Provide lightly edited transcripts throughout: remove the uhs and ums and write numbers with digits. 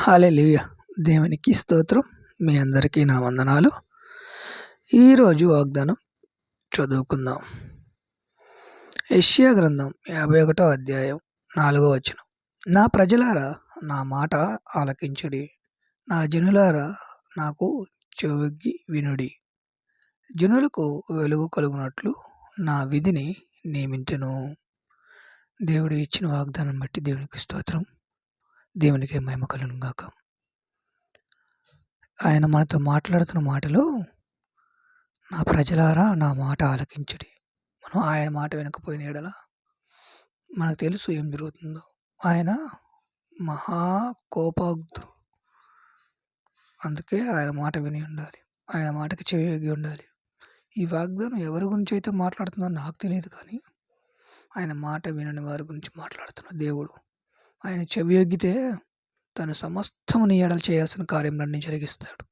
హల్లెలూయా! దేవునికి స్తోత్రం. మీ అందరికీ నా వందనాలు. ఈరోజు వాగ్దానం చదువుకుందాం. యెషయా గ్రంథం 51 అధ్యాయం 4వ వచనం. నా ప్రజలారా నా మాట ఆలకించుడి, నా జనులారా నాకు చెవియొగ్గి వినుడి. జనులకు వెలుగు కలుగునట్లు నా విధిని నియమించెను. దేవుడు ఇచ్చిన వాగ్దానం బట్టి దేవునికి స్తోత్రం. దేవునికి మహిమ కలుగును గాక. ఆయన మనతో మాట్లాడుతున్న మాటలు, నా ప్రజలారా నా మాట ఆలకించుడి. మనం ఆయన మాట వినకపోయిన యెడల మనకు తెలుసు ఏం జరుగుతుందో. ఆయన మహా కోపాగ్నుడు. అందుకే ఆయన మాట విని ఉండాలి. ఆయన మాటకి చెవియొగ్గి ఉండాలి. ఈ వాగ్దానం ఎవరి గురించి అయితే మాట్లాడుతుందో నాకు తెలియదు, కానీ ఆయన మాట వినని వారి గురించి మాట్లాడుతున్న దేవుడు. ఆయన చెవియొగ్గితే తను సమస్తము నీ ఎడల చేయాల్సిన కార్యములన్నీ జరిగిస్తాడు.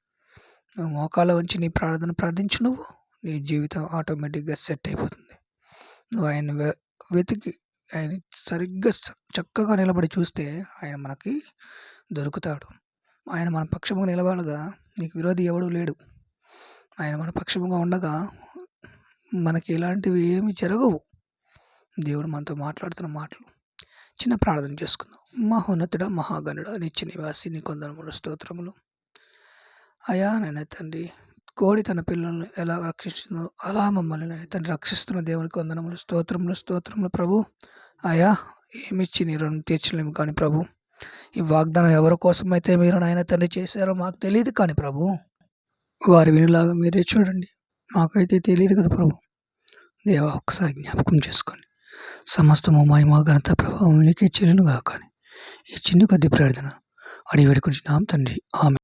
నువ్వు మోకాళ్ళ ఉంచి నీ ప్రార్థన ప్రార్థించు, నీ జీవితం ఆటోమేటిక్గా సెట్ అయిపోతుంది. నువ్వు ఆయన వెతికి ఆయన సరిగ్గా చక్కగా నిలబడి చూస్తే ఆయన మనకి దొరుకుతాడు. ఆయన మన పక్షముగా నిలబడగా నీకు విరోధి ఎవడూ లేడు. ఆయన మన పక్షముగా ఉండగా మనకి ఇలాంటివి ఏమి జరగవు. దేవుడు మనతో మాట్లాడుతున్న మాటలు. చిన్న ప్రార్థన చేసుకుందాం. మహోన్నతుడా, మహాగణుడా, నిత్య నివాసి, నీ కొందరములు స్తోత్రములు. అయా నాయన తండ్రి, కోడి తన పిల్లలను ఎలా రక్షిస్తుందో అలా మమ్మల్ని నాయన తండ్రి రక్షిస్తున్న దేవునికి వందనములు, స్తోత్రములు, స్తోత్రములు ప్రభు. అయా ఏమిచ్చి నీ రుణం తీర్చలేము కానీ ప్రభు, ఈ వాగ్దానం ఎవరి కోసమైతే మీరు నాయన తండ్రి చేశారో మాకు తెలియదు కానీ ప్రభు, వారి వినిలాగా మీరే చూడండి. మాకైతే తెలియదు కదా ప్రభు. దేవా, ఒక్కసారి జ్ఞాపకం చేసుకోండి. సమస్తము మహిమ ఘనత ప్రభావం నీకే చెల్లునుగా. కానీ ఈ చిన్న కొద్ది ప్రార్థన అడిగి వేడుకుంటున్నాం తండ్రి. ఆమెన్.